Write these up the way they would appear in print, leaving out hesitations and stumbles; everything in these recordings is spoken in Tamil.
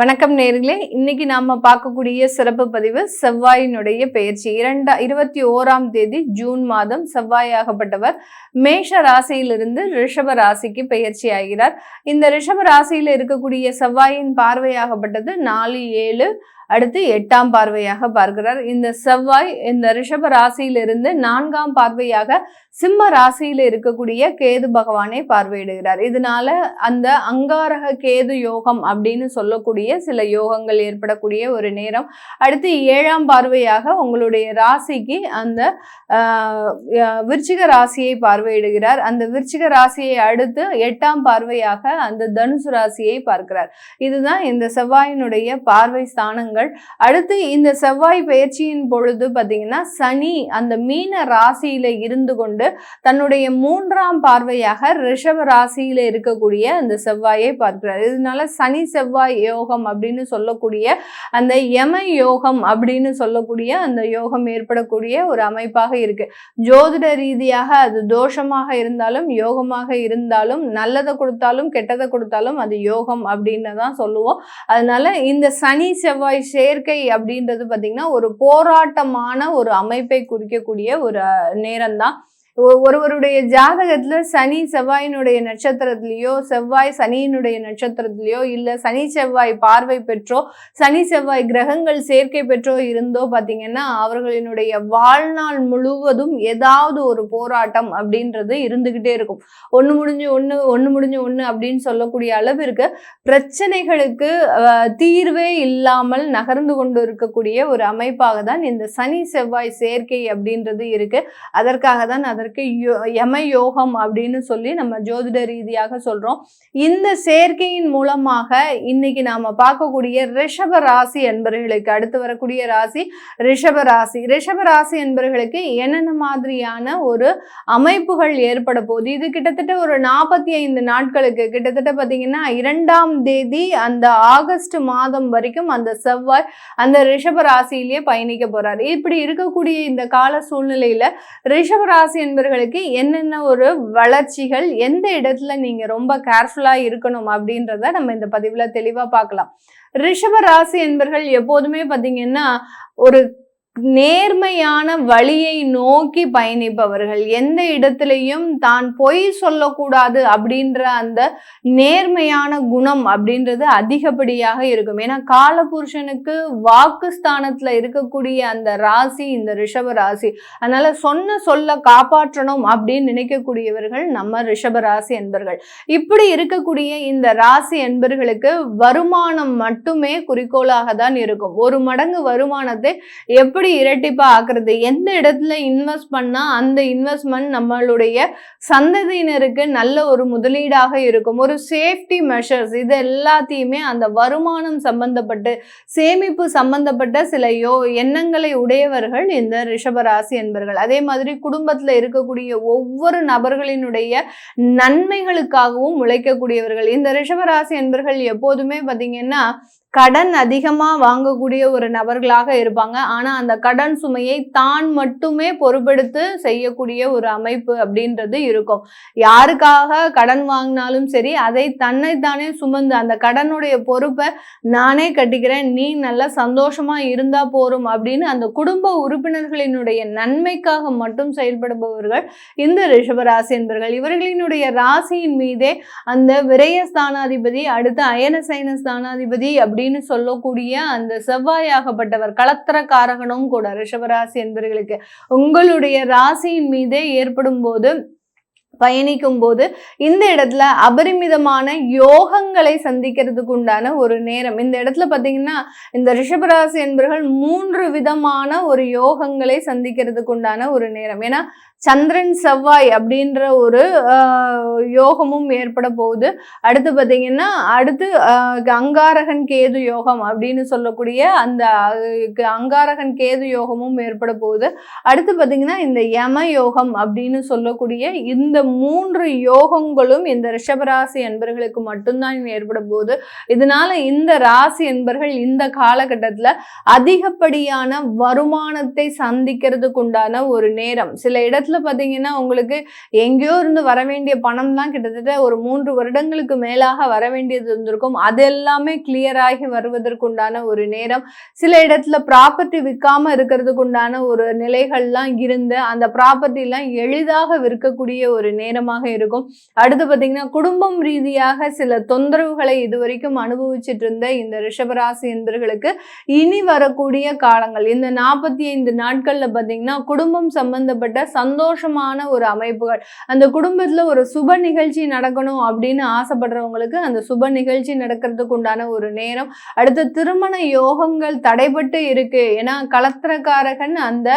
வணக்கம் நேர்களே, இன்னைக்கு நாம பார்க்கக்கூடிய சிறப்பு பதிவு செவ்வாயினுடைய பெயர்ச்சி. 21ஆம் தேதி ஜூன் மாதம் செவ்வாயாகப்பட்டவர் மேஷ ராசியிலிருந்து ரிஷப ராசிக்கு பெயர்ச்சி ஆகிறார். இந்த ரிஷப ராசியில இருக்கக்கூடிய செவ்வாயின் பார்வையாகப்பட்டது 4, 7 அடுத்து 8ஆம் பார்வையாக பார்க்கிறார். இந்த செவ்வாய் இந்த ரிஷப ராசியிலிருந்து 4ஆம் பார்வையாக சிம்ம ராசியில இருக்கக்கூடிய கேது பகவானை பார்வையிடுகிறார். இதனால அந்த அங்காரக கேது யோகம் அப்படின்னு சொல்லக்கூடிய சில யோகங்கள் ஏற்படக்கூடிய ஒரு நேரம். அடுத்து 7ஆம் பார்வையாக உங்களுடைய ராசிக்கு அந்த விருச்சிக ராசியை பார்வையிடுகிறார். அந்த விருச்சிக ராசியை அடுத்து 8ஆம் பார்வையாக அந்த தனுசு ராசியை பார்க்கிறார். இதுதான் இந்த செவ்வாயினுடைய பார்வை ஸ்தானங்கள். அடுத்து இந்த செவ்வாய் பெயர்ச்சியின் பொழுது பாத்தீங்கன்னா சனி அந்த மீன ராசியில இருந்து கொண்டு தன்னுடைய 3ஆம் பார்வையாக ரிஷப ராசியில இருக்கக்கூடிய அந்த செவ்வாயை பார்க்கிறார். இதனால சனி செவ்வாய் யோகம் அப்படின்னு சொல்லக்கூடிய அந்த யம யோகம் அப்படின்னு சொல்லக்கூடிய அந்த யோகம் ஏற்படக்கூடிய ஒரு அமைப்பாக இருக்கு. ஜோதிட ரீதியாக அது தோஷமாக இருந்தாலும் யோகமாக இருந்தாலும் நல்லதை கொடுத்தாலும் கெட்டதை கொடுத்தாலும் அது யோகம் அப்படின்னு தான் சொல்லுவோம். அதனால இந்த சனி செவ்வாய் சேர்க்கை அப்படின்றது பாத்தீங்கன்னா ஒரு போராட்டமான ஒரு அமைப்பை குறிக்கக்கூடிய ஒரு நேரம் தான். ஒருவருடைய ஜாதகத்துல சனி செவ்வாயினுடைய நட்சத்திரத்திலேயோ செவ்வாய் சனியினுடைய நட்சத்திரத்திலேயோ இல்ல சனி செவ்வாய் பார்வை பெற்றோ சனி செவ்வாய் கிரகங்கள் சேர்க்கை பெற்றோ இருந்தோ பாத்தீங்கன்னா அவர்களினுடைய வாழ்நாள் முழுவதும் ஏதாவது ஒரு போராட்டம் அப்படின்றது இருந்துகிட்டே இருக்கும். ஒண்ணு முடிஞ்சு ஒண்ணு அப்படின்னு சொல்லக்கூடிய அளவிற்கு பிரச்சனைகளுக்கு தீர்வே இல்லாமல் நகர்ந்து கொண்டு இருக்கக்கூடிய ஒரு அமைப்பாக தான் இந்த சனி செவ்வாய் சேர்க்கை அப்படின்றது இருக்கு. அதற்காக தான் அதற்கு யம யோகம் அப்படின்னு சொல்லி நம்ம ஜோதிட ரீதியாக சொல்றோம். இந்த சேர்க்கையின் மூலமாக இன்னைக்கு நாம பார்க்கக்கூடிய ரிஷப ராசி என்பவர்களுக்கு அடுத்து வரக்கூடிய ராசி ரிஷப ராசி. ரிஷப ராசி என்பவர்களுக்கு என்னென்ன மாதிரியான ஒரு அமைப்புகள் ஏற்பட போகுது? இது கிட்டத்தட்ட ஒரு 45 நாட்களுக்கு கிட்டத்தட்ட பாத்தீங்கன்னா 2ஆம் தேதி அந்த ஆகஸ்ட் மாதம் வரைக்கும் அந்த செவ்வாய் அந்த ரிஷப ராசியிலேயே பயணிக்க போறாரு. இப்படி இருக்கக்கூடிய இந்த கால சூழ்நிலையில ரிஷப ராசி என்பவர்களுக்கு என்னென்ன ஒரு வளர்ச்சிகள் எந்த இடத்துல நீங்க ரொம்ப கேர்ஃபுல்லா இருக்கணும் அப்படின்றத நம்ம இந்த பதிவுல தெளிவா பார்க்கலாம். ரிஷப ராசி என்பவர்கள் எப்போதுமே பாத்தீங்கன்னா ஒரு நேர்மையான வழியை நோக்கி பயணிப்பவர்கள். எந்த இடத்திலையும் தான் பொய் சொல்லக்கூடாது அப்படின்ற அந்த நேர்மையான குணம் அப்படின்றது அதிகப்படியாக இருக்கும். ஏன்னா காலபுருஷனுக்கு வாக்குஸ்தானத்துல இருக்கக்கூடிய அந்த ராசி இந்த ரிஷப ராசி. அதனால சொல்ல காப்பாற்றணும் அப்படின்னு நினைக்கக்கூடியவர்கள் நம்ம ரிஷப ராசி என்பர்கள். இப்படி இருக்கக்கூடிய இந்த ராசி என்பர்களுக்கு வருமானம் மட்டுமே குறிக்கோளாக தான் இருக்கும். 1 மடங்கு வருமானத்தை எப்படி இரட்டிப்பா ஆக்குறது, எந்த இடத்துல இன்வெஸ்ட் பண்ணா அந்த இன்வெஸ்ட்மெண்ட் நம்மளுடைய சந்ததியினருக்கு நல்ல ஒரு முதலீடாக இருக்கும். ஒரு சேஃப்டி மெஷர்ஸ் இது எல்லாத்தையுமே அந்த வருமானம் சம்பந்தப்பட்டு சேமிப்பு சம்பந்தப்பட்ட சில எண்ணங்களை உடையவர்கள் இந்த ரிஷபராசி என்பர்கள். அதே மாதிரி குடும்பத்துல இருக்கக்கூடிய ஒவ்வொரு நபர்களினுடைய நன்மைகளுக்காகவும் உழைக்கக்கூடியவர்கள். இந்த ரிஷபராசி என்பர்கள் எப்போதுமே பாத்தீங்கன்னா கடன் அதிகமா வாங்கக்கூடிய ஒரு நபர்களாக இருப்பாங்க. ஆனா அந்த கடன் சுமையை தான் மட்டுமே பொறுப்பெடுத்து செய்யக்கூடிய ஒரு அமைப்பு அப்படின்றது இருக்கும். யாருக்காக கடன் வாங்கினாலும் சரி அதை தன்னைத்தானே சுமந்து அந்த கடனுடைய பொறுப்பை நானே கட்டிக்கிறேன், நீ நல்லா சந்தோஷமா இருந்தா போரும் அப்படின்னு அந்த குடும்ப உறுப்பினர்களினுடைய நன்மைக்காக மட்டும் செயல்படுபவர்கள் இந்த ரிஷபராசி என்பவர்கள். இவர்களினுடைய ராசியின் மீதே அந்த விரயஸ்தானாதிபதி அடுத்து அயனசைன ஸ்தானாதிபதி அப்படின்னு சொல்லக்கூடிய அந்த செவ்வாயாகப்பட்டவர் களத்திரக்காரகனும் கூட ரிஷபராசி என்பவர்களுக்கு உங்களுடைய ராசியின் மீதே ஏற்படும் போது பயணிக்கும் போது இந்த இடத்துல அபரிமிதமான யோகங்களை சந்திக்கிறதுக்கு உண்டான ஒரு நேரம். இந்த இடத்துல பாத்தீங்கன்னா இந்த ரிஷபராசி என்பவர்கள் 3 விதமான ஒரு யோகங்களை சந்திக்கிறதுக்கு உண்டான ஒரு நேரம். ஏன்னா சந்திரன் செவ்வாய் அப்படின்ற ஒரு யோகமும் ஏற்பட போகுது. அடுத்து பாத்தீங்கன்னா அங்காரகன் கேது யோகம் அப்படின்னு சொல்லக்கூடிய அந்த அங்காரகன் கேது யோகமும் ஏற்பட போகுது. அடுத்து பாத்தீங்கன்னா இந்த யம யோகம் அப்படின்னு சொல்லக்கூடிய இந்த 3 யோகங்களும் இந்த ரிஷபராசி என்பர்களுக்கு மட்டும்தான் ஏற்பட போகுது. இதனால இந்த ராசி என்பர்கள் இந்த காலகட்டத்துல அதிகப்படியான வருமானத்தை சந்திக்கிறதுக்கு உண்டான ஒரு நேரம். சில இடத்துல பாத்தீங்கன்னா உங்களுக்கு எங்கேயோ இருந்து வர வேண்டிய பணம்லாம் கிட்டத்தட்ட ஒரு 3 வருடங்களுக்கு மேலாக வர வேண்டியது இருந்திருக்கும். அது எல்லாமே கிளியர் ஆகி வருவதற்குண்டான ஒரு நேரம். சில இடத்துல ப்ராப்பர்ட்டி விற்காம இருக்கிறதுக்கு உண்டான ஒரு நிலைகள்லாம் இருந்து அந்த ப்ராப்பர்ட்டி எல்லாம் எளிதாக விற்கக்கூடிய ஒரு நேரமாக இருக்கும். அடுத்து பாத்தீங்கன்னா குடும்பம் ரீதியாக சில தொந்தரவுகளை இதுவரைக்கும் அனுபவிச்சுட்டு இருந்த இந்த ரிஷபராசி என்பவர்களுக்கு இனி வரக்கூடிய காலங்கள் இந்த 45 நாட்கள்ல பாத்தீங்கன்னா குடும்பம் சம்பந்தப்பட்ட சந்தோஷமான ஒரு அமைப்புகள், அந்த குடும்பத்துல ஒரு சுப நிகழ்ச்சி நடக்கணும் அப்படின்னு ஆசைப்படுறவங்களுக்கு அந்த சுப நிகழ்ச்சி நடக்கிறதுக்கு உண்டான ஒரு நேரம். அடுத்த திருமண யோகங்கள் தடைபட்டு இருக்கு. ஏன்னா கலத்திரக்காரகன் அந்த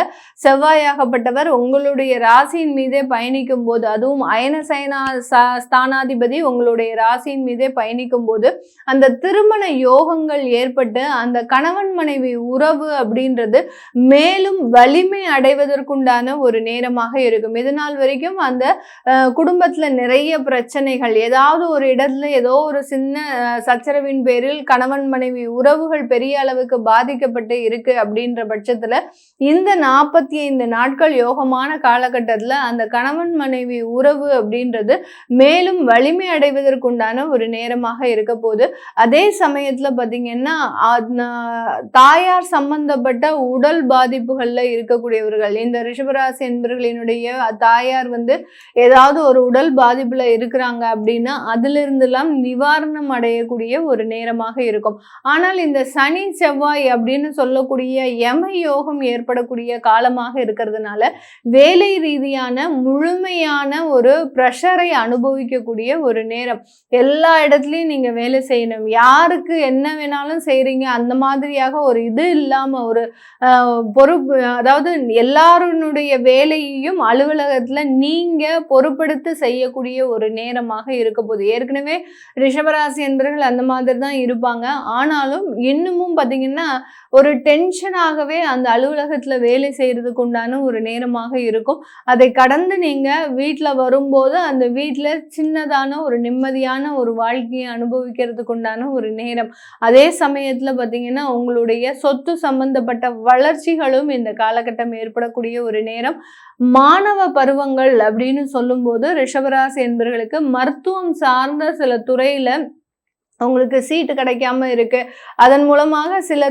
செவ்வாயாகப்பட்டவர் உங்களுடைய ராசியின் மீதே பயணிக்கும் போது, அதுவும் அயன சயனா ஸ்தானாதிபதி உங்களுடைய ராசியின் மீதே பயணிக்கும் போது அந்த திருமண யோகங்கள் ஏற்பட்டு அந்த கணவன் மனைவி உறவு அப்படின்றது மேலும் வலிமை அடைவதற்குண்டான ஒரு நேரமாக இருக்கும். இதனால் வரைக்கும் அந்த குடும்பத்துல நிறைய பிரச்சனைகள், ஏதாவது ஒரு இடத்துல ஏதோ ஒரு சின்ன சச்சரவின் பேரில் கணவன் மனைவி உறவுகள் பெரிய அளவுக்கு பாதிக்கப்பட்டு இருக்கு அப்படின்ற பட்சத்துல இந்த 45 நாட்கள் யோகமான காலகட்டத்துல அந்த கணவன் மனைவி உறவு அப்படின்றது மேலும் வலிமை அடைவதற்குண்டான ஒரு நேரமாக இருக்க போது. அதே சமயத்துல பாத்தீங்கன்னா தாயார் சம்பந்தப்பட்ட உடல் பாதிப்புகள்ல இருக்கக்கூடியவர்கள், இந்த ரிஷபராசி என்பவர்களினுடைய தாயார் ஏதாவது ஒரு உடல் பாதிப்புல இருக்கிறாங்க அப்படின்னா அதுல இருந்தெல்லாம் நிவாரணம் அடையக்கூடிய ஒரு நேரமாக இருக்கும். ஆனால் இந்த சனி செவ்வாய் அப்படின்னு சொல்லக்கூடிய யம யோகம் ஏற்படக்கூடிய காலமாக இருக்கிறதுனால வேலை ரீதியான முழுமையான ஒரு பிரஷரை அனுபவிக்கக்கூடிய ஒரு நேரம். எல்லா இடத்துலயும் நீங்க வேலை செய்யணும், யாருக்கு என்ன வேணாலும் செய்றீங்க அந்த மாதிரியாக ஒரு இது இல்லாம ஒரு பொறுப்பு, அதாவது எல்லாருடைய வேலையையும் அலுவலகத்துல நீங்க பொறுப்பெடுத்து செய்யக்கூடிய ஒரு நேரமாக இருக்க போகுது. ஏற்கனவே ரிஷபராசி என்பவர்கள் அந்த மாதிரி தான் இருப்பாங்க. ஆனாலும் இன்னமும் பாத்தீங்கன்னா ஒரு டென்ஷனாகவே அந்த அலுவலகத்துல வேலை செய்யறதுக்கு உண்டான ஒரு நேரமாக இருக்கும். அதை கடந்து நீங்க வீட்டுல வரும்போது அந்த வீட்டுல சின்னதான ஒரு நிம்மதியான ஒரு வாழ்க்கையை அனுபவிக்கிறதுக்கு உண்டான ஒரு நேரம். அதே சமயத்துல பாத்தீங்கன்னா உங்களுடைய சொத்து சம்பந்தப்பட்ட வளர்ச்சிகளும் இந்த காலகட்டம் ஏற்படக்கூடிய ஒரு நேரம். மாணவ பருவங்கள் அப்படின்னு சொல்லும் போது ரிஷபராசி என்பவர்களுக்கு மருத்துவம் சார்ந்த சில துறையில உங்களுக்கு சீட்டு கிடைக்காம இருக்கு, அதன் மூலமாக சில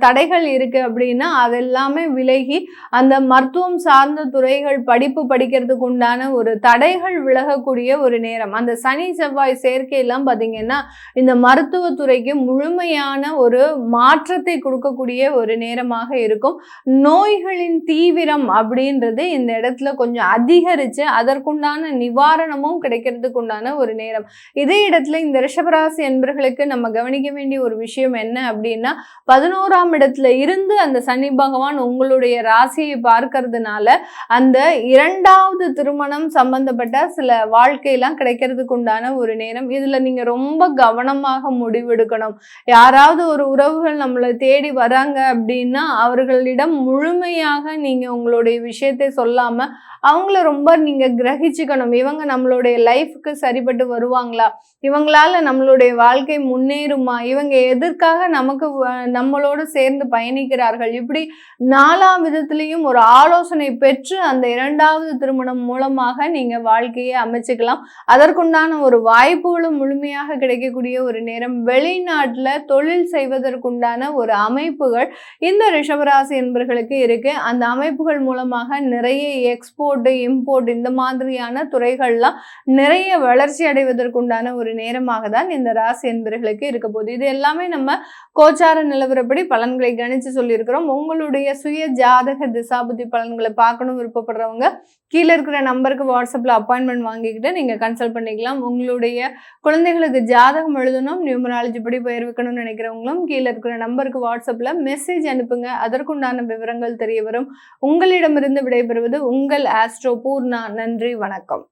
தடைகள் இருக்கு அப்படின்னா அதெல்லாமே விலகி அந்த மருத்துவம் சார்ந்த துறைகள் படிப்பு படிக்கிறதுக்கு உண்டான ஒரு தடைகள் விலகக்கூடிய ஒரு நேரம். அந்த சனி செவ்வாய் சேர்க்கையெல்லாம் பாத்தீங்கன்னா இந்த மருத்துவத்துறைக்கு முழுமையான ஒரு மாற்றத்தை கொடுக்கக்கூடிய ஒரு நேரமாக இருக்கும். நோய்களின் தீவிரம் அப்படின்றது இந்த இடத்துல கொஞ்சம் அதிகரிச்சு அதற்குண்டான நிவாரணமும் கிடைக்கிறதுக்கு உண்டான ஒரு நேரம். இதே இடத்துல இந்த ரிஷபராசி என்பவர்களுக்கு நம்ம கவனிக்க வேண்டிய ஒரு விஷயம் என்ன அப்படின்னா 11ஆம் இடத்துல இருந்து அந்த சனி பகவான் உங்களுடைய ராசியை பார்க்கறதுனால அந்த 2வது திருமணம் சம்பந்தப்பட்ட சில வாழ்க்கையெல்லாம் கிடைக்கிறதுக்கு உண்டான ஒரு நேரம். இதுல நீங்க ரொம்ப கவனமாக முடிவெடுக்கணும். யாராவது ஒரு உறவுகள் நம்மளை தேடி வராங்க அப்படின்னா அவர்களிடம் முழுமையாக நீங்க உங்களுடைய விஷயத்தை சொல்லாம அவங்கள ரொம்ப நீங்க கிரகிச்சுக்கணும். இவங்க நம்மளுடைய லைஃப்க்கு சரிப்பட்டு வருவாங்களா, இவங்களால நம்மளுடைய வாழ்க்கை முன்னேறுமா, இவங்க எதற்காக நமக்கு நம்மளோடு சேர்ந்து பயணிக்கிறார்கள், இப்படி 4ஆம் விதத்திலையும் ஒரு ஆலோசனை பெற்று அந்த 2வது திருமணம் மூலமாக நீங்க வாழ்க்கையை அமைச்சுக்கலாம். அதற்குண்டான ஒரு வாய்ப்புகளும் முழுமையாக கிடைக்கக்கூடிய ஒரு நேரம். வெளிநாட்டுல தொழில் செய்வதற்குண்டான ஒரு அமைப்புகள் இந்த ரிஷபராசி என்பவர்களுக்கு இருக்கு. அந்த அமைப்புகள் மூலமாக நிறைய எக்ஸ்போர்ட் இம்போர்ட் இந்த மாதிரியான துறைகள்லாம் நிறைய வளர்ச்சி அடைவதற்குண்டான ஒரு நேரமாக தான் இந்த ராசி என்பவர்களுக்கு இருக்க போகுது. இது எல்லாமே நம்ம கோச்சார நிலவரப்படி பலன்களை கணிச்சு சொல்லியிருக்கிறோம். உங்களுடைய சுய ஜாதக திசாபுத்தி பலன்களை பார்க்கணும் விருப்பப்படுறவங்க கீழே இருக்கிற நம்பருக்கு வாட்ஸ்அப்ல அப்பாயின்மெண்ட் வாங்கிக்கிட்டு நீங்க கன்சல்ட் பண்ணிக்கலாம். உங்களுடைய குழந்தைகளுக்கு ஜாதகம் எழுதணும், நியூமராலஜி படி பெயர் வைக்கணும்னு நினைக்கிறவங்களும் கீழே இருக்கிற நம்பருக்கு வாட்ஸ்அப்ல மெசேஜ் அனுப்புங்க. அதற்குண்டான விவரங்கள் தெரிய வரும். உங்களிடமிருந்து விடைபெறுவது உங்கள் ஆஸ்ட்ரோ பூர்ணா. நன்றி, வணக்கம்.